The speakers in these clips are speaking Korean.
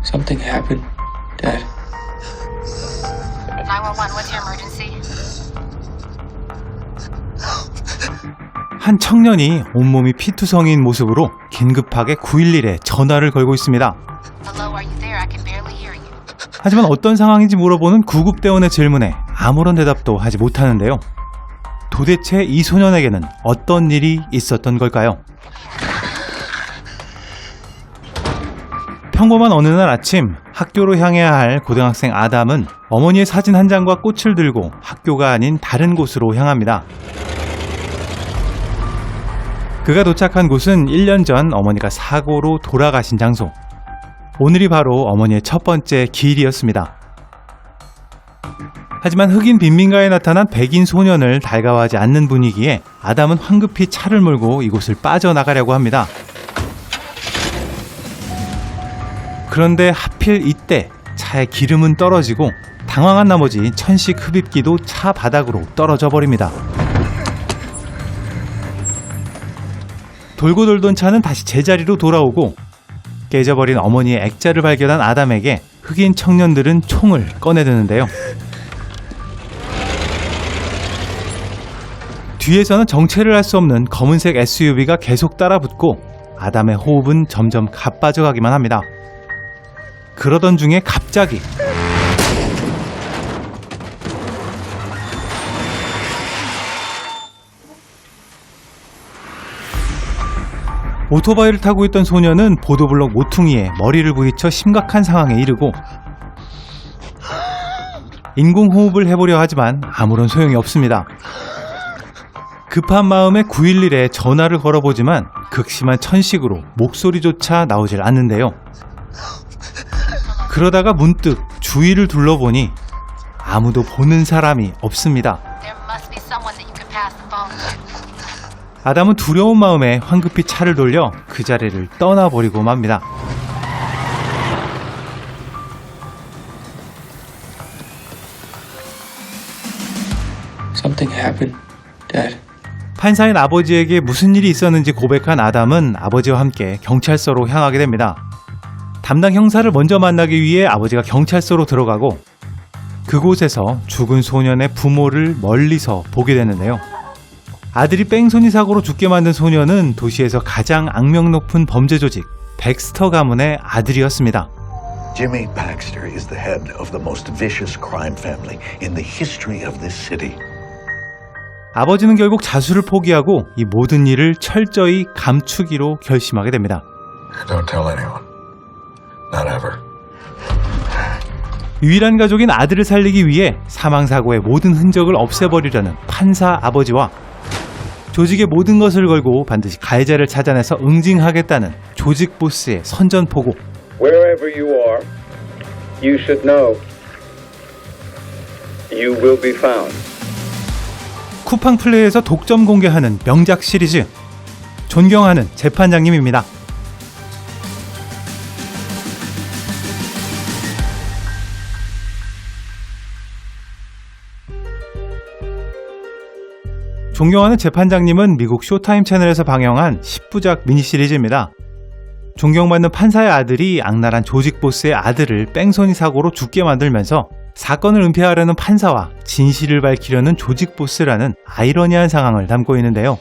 Something happened, Dad. 911, what's your emergency? 한 청년이 온몸이 피투성이인 모습으로 긴급하게 911에 전화를 걸고 있습니다. Hello, are you there? I can barely hear you. 하지만 어떤 상황인지 물어보는 구급대원의 질문에 아무런 대답도 하지 못하는데요. 도대체 이 소년에게는 어떤 일이 있었던 걸까요? 평범한 어느 날 아침 학교로 향해야 할 고등학생 아담은 어머니의 사진 한 장과 꽃을 들고 학교가 아닌 다른 곳으로 향합니다. 그가 도착한 곳은 1년 전 어머니가 사고로 돌아가신 장소. 오늘이 바로 어머니의 첫 번째 기일이었습니다. 하지만 흑인 빈민가에 나타난 백인 소년을 달가워하지 않는 분위기에 아담은 황급히 차를 몰고 이곳을 빠져나가려고 합니다. 그런데 하필 이때 차의 기름은 떨어지고 당황한 나머지 천식 흡입기도 차 바닥으로 떨어져 버립니다. 돌고 돌던 차는 다시 제자리로 돌아오고 깨져버린 어머니의 액자를 발견한 아담에게 흑인 청년들은 총을 꺼내드는데요. 뒤에서는 정체를 알 수 없는 검은색 SUV가 계속 따라붙고 아담의 호흡은 점점 가빠져가기만 합니다. 그러던 중에 갑자기 오토바이를 타고 있던 소년은 보도블록 모퉁이에 머리를 부딪혀 심각한 상황에 이르고 인공호흡을 해보려 하지만 아무런 소용이 없습니다. 급한 마음에 911에 전화를 걸어보지만 극심한 천식으로 목소리조차 나오질 않는데요. 그러다가 문득 주위를 둘러보니 아무도 보는 사람이 없습니다. There must be someone that you could pass the phone to. 아담은 두려운 마음에 황급히 차를 돌려 그 자리를 떠나버리고 맙니다. Something happened, Dad. 판사인 아버지에게 무슨 일이 있었는지 고백한 아담은 아버지와 함께 경찰서로 향하게 됩니다. 담당 형사를 먼저 만나기 위해 아버지가 경찰서로 들어가고 그곳에서 죽은 소년의 부모를 멀리서 보게 되는데요. 아들이 뺑소니 사고로 죽게 만든 소년은 도시에서 가장 악명 높은 범죄 조직 백스터 가문의 아들이었습니다. Jimmy Baxter is the head of the most vicious crime family in the history of this city. 아버지는 결국 자수를 포기하고 이 모든 일을 철저히 감추기로 결심하게 됩니다. Don't tell anyone. Not ever. 유일한 가족인 아들을 살리기 위해 사망사고의 모든 흔적을 없애버리려는 판사 아버지와 조직의 모든 것을 걸고 반드시 가해자를 찾아내서 응징하겠다는 조직 보스의 선전포고. Wherever you are, you should know you will be found. 쿠팡 플레이에서 독점 공개하는 명작 시리즈 존경하는 재판장님입니다. 존경하는 재판장님은 미국 쇼타임 채널에서 방영한 10부작 미니시리즈입니다. 존경받는 판사의 아들이 악랄한 조직 보스의 아들을 뺑소니 사고로 죽게 만들면서 사건을 은폐하려는 판사와 진실을 밝히려는 조직 보스라는 아이러니한 상황을 담고 있는데요.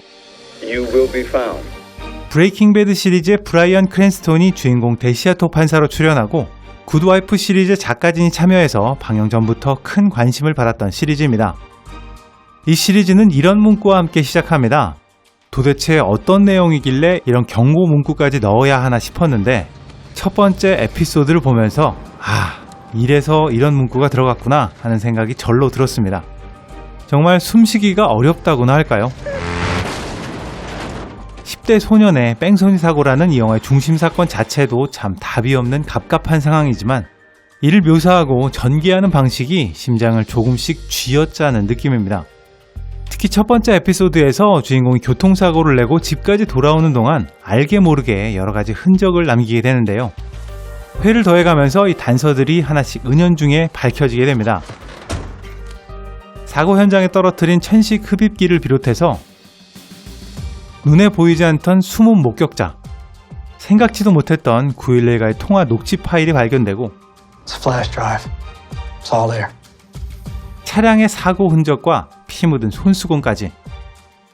You will be found. 브레이킹 배드 시리즈의 브라이언 크랜스톤이 주인공 데시아토 판사로 출연하고 굿와이프 시리즈 작가진이 참여해서 방영 전부터 큰 관심을 받았던 시리즈입니다. 이 시리즈는 이런 문구와 함께 시작합니다. 도대체 어떤 내용이길래 이런 경고 문구까지 넣어야 하나 싶었는데 첫 번째 에피소드를 보면서 이래서 이런 문구가 들어갔구나 하는 생각이 절로 들었습니다. 정말 숨쉬기가 어렵다고나 할까요? 10대 소년의 뺑소니 사고라는 이 영화의 중심 사건 자체도 참 답이 없는 갑갑한 상황이지만 이를 묘사하고 전개하는 방식이 심장을 조금씩 쥐어짜는 느낌입니다. 특히 첫 번째 에피소드에서 주인공이 교통사고를 내고 집까지 돌아오는 동안 알게 모르게 여러 가지 흔적을 남기게 되는데요. 회를 더해가면서 이 단서들이 하나씩 은연중에 밝혀지게 됩니다. 사고 현장에 떨어뜨린 천식 흡입기를 비롯해서 눈에 보이지 않던 숨은 목격자, 생각지도 못했던 911과의 통화 녹취 파일이 발견되고 It's a flash drive. It's all there. 차량의 사고 흔적과 피 묻은 손수건까지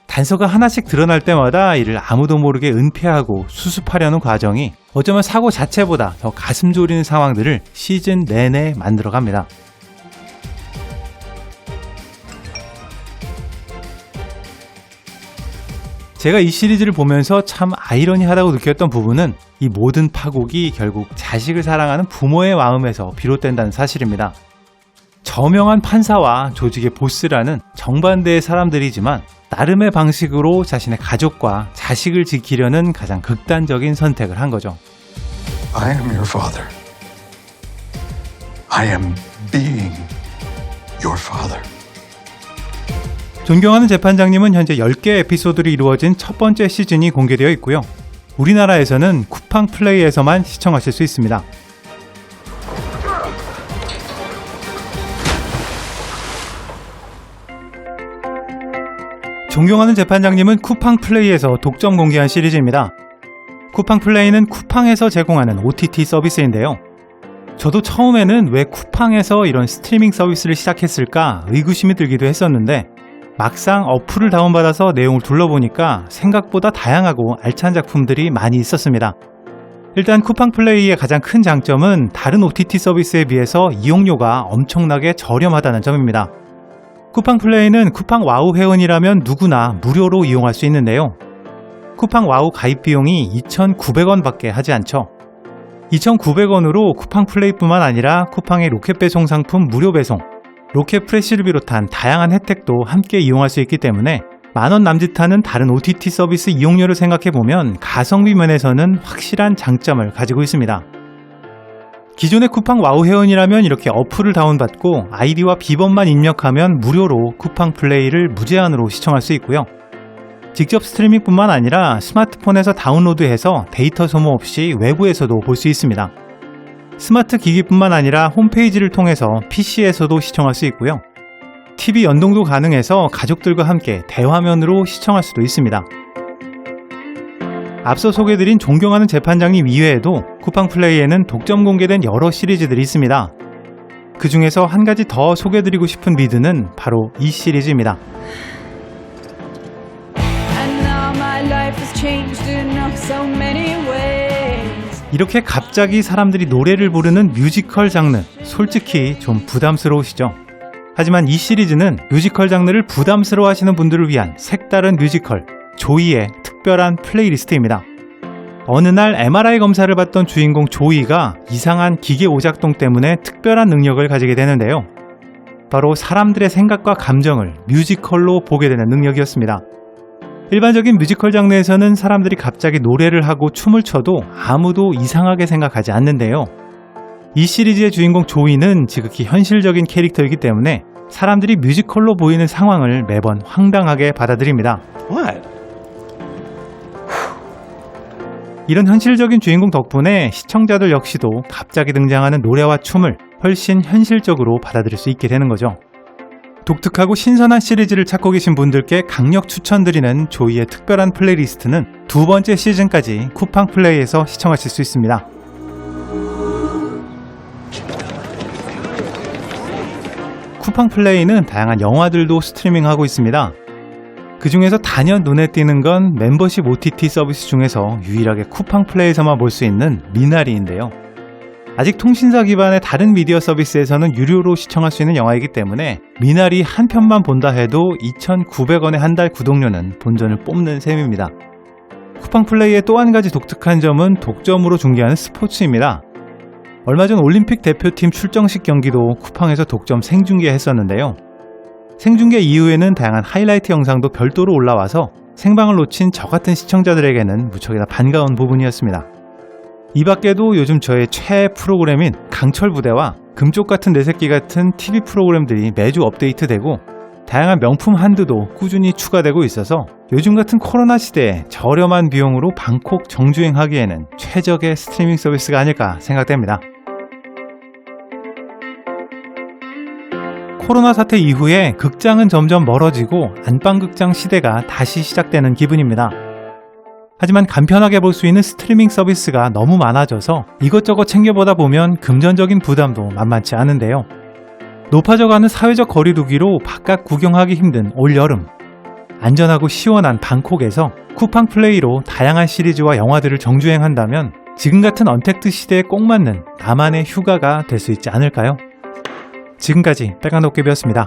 단서가 하나씩 드러날 때마다 이를 아무도 모르게 은폐하고 수습하려는 과정이 어쩌면 사고 자체보다 더 가슴 졸이는 상황들을 시즌 내내 만들어갑니다. 제가 이 시리즈를 보면서 참 아이러니하다고 느꼈던 부분은 이 모든 파국이 결국 자식을 사랑하는 부모의 마음에서 비롯된다는 사실입니다. 저명한 판사와 조직의 보스라는 정반대의 사람들이지만 나름의 방식으로 자신의 가족과 자식을 지키려는 가장 극단적인 선택을 한 거죠. I am your father. I am being your father. 존경하는 재판장님은 현재 10개의 에피소드로 이루어진 첫 번째 시즌이 공개되어 있고요. 우리나라에서는 쿠팡 플레이에서만 시청하실 수 있습니다. 존경하는 재판장님은 쿠팡 플레이에서 독점 공개한 시리즈입니다. 쿠팡 플레이는 쿠팡에서 제공하는 OTT 서비스인데요. 저도 처음에는 왜 쿠팡에서 이런 스트리밍 서비스를 시작했을까 의구심이 들기도 했었는데 막상 어플을 다운받아서 내용을 둘러보니까 생각보다 다양하고 알찬 작품들이 많이 있었습니다. 일단 쿠팡 플레이의 가장 큰 장점은 다른 OTT 서비스에 비해서 이용료가 엄청나게 저렴하다는 점입니다. 쿠팡 플레이는 쿠팡 와우 회원이라면 누구나 무료로 이용할 수 있는데요. 쿠팡 와우 가입 비용이 2,900원 밖에 하지 않죠. 2,900원으로 쿠팡 플레이뿐만 아니라 쿠팡의 로켓 배송 상품 무료 배송, 로켓 프레시를 비롯한 다양한 혜택도 함께 이용할 수 있기 때문에 만원 남짓하는 다른 OTT 서비스 이용료를 생각해보면 가성비 면에서는 확실한 장점을 가지고 있습니다. 기존의 쿠팡 와우 회원이라면 이렇게 어플을 다운받고 아이디와 비번만 입력하면 무료로 쿠팡 플레이를 무제한으로 시청할 수 있고요. 직접 스트리밍뿐만 아니라 스마트폰에서 다운로드해서 데이터 소모 없이 외부에서도 볼 수 있습니다. 스마트 기기뿐만 아니라 홈페이지를 통해서 PC에서도 시청할 수 있고요. TV 연동도 가능해서 가족들과 함께 대화면으로 시청할 수도 있습니다. 앞서 소개드린 존경하는 재판장님 이외에도 쿠팡 플레이에는 독점 공개된 여러 시리즈들이 있습니다. 그 중에서 한 가지 더 소개드리고 싶은 미드는 바로 이 시리즈입니다. 이렇게 갑자기 사람들이 노래를 부르는 뮤지컬 장르, 솔직히 좀 부담스러우시죠? 하지만 이 시리즈는 뮤지컬 장르를 부담스러워 하시는 분들을 위한 색다른 뮤지컬, 조이의 특별한 플레이리스트입니다. 어느 날 MRI 검사를 받던 주인공 조이가 이상한 기계 오작동 때문에 특별한 능력을 가지게 되는데요. 바로 사람들의 생각과 감정을 뮤지컬로 보게 되는 능력이었습니다. 일반적인 뮤지컬 장르에서는 사람들이 갑자기 노래를 하고 춤을 춰도 아무도 이상하게 생각하지 않는데요. 이 시리즈의 주인공 조이는 지극히 현실적인 캐릭터이기 때문에 사람들이 뮤지컬로 보이는 상황을 매번 황당하게 받아들입니다. What? 이런 현실적인 주인공 덕분에 시청자들 역시도 갑자기 등장하는 노래와 춤을 훨씬 현실적으로 받아들일 수 있게 되는 거죠. 독특하고 신선한 시리즈를 찾고 계신 분들께 강력 추천드리는 조이의 특별한 플레이리스트는 두 번째 시즌까지 쿠팡 플레이에서 시청하실 수 있습니다. 쿠팡 플레이는 다양한 영화들도 스트리밍하고 있습니다. 그 중에서 단연 눈에 띄는 건 멤버십 OTT 서비스 중에서 유일하게 쿠팡 플레이에서만 볼 수 있는 미나리인데요. 아직 통신사 기반의 다른 미디어 서비스에서는 유료로 시청할 수 있는 영화이기 때문에 미나리 한 편만 본다 해도 2,900원의 한 달 구독료는 본전을 뽑는 셈입니다. 쿠팡 플레이의 또 한 가지 독특한 점은 독점으로 중계하는 스포츠입니다. 얼마 전 올림픽 대표팀 출정식 경기도 쿠팡에서 독점 생중계했었는데요. 생중계 이후에는 다양한 하이라이트 영상도 별도로 올라와서 생방을 놓친 저 같은 시청자들에게는 무척이나 반가운 부분이었습니다. 이 밖에도 요즘 저의 최애 프로그램인 강철부대와 금쪽 같은 내 새끼 같은 TV 프로그램들이 매주 업데이트되고 다양한 명품 한두도 꾸준히 추가되고 있어서 요즘 같은 코로나 시대에 저렴한 비용으로 방콕 정주행하기에는 최적의 스트리밍 서비스가 아닐까 생각됩니다. 코로나 사태 이후에 극장은 점점 멀어지고 안방극장 시대가 다시 시작되는 기분입니다. 하지만 간편하게 볼 수 있는 스트리밍 서비스가 너무 많아져서 이것저것 챙겨보다 보면 금전적인 부담도 만만치 않은데요. 높아져가는 사회적 거리두기로 바깥 구경하기 힘든 올여름. 안전하고 시원한 방콕에서 쿠팡 플레이로 다양한 시리즈와 영화들을 정주행한다면 지금 같은 언택트 시대에 꼭 맞는 나만의 휴가가 될 수 있지 않을까요? 지금까지 빨간도깨비였습니다.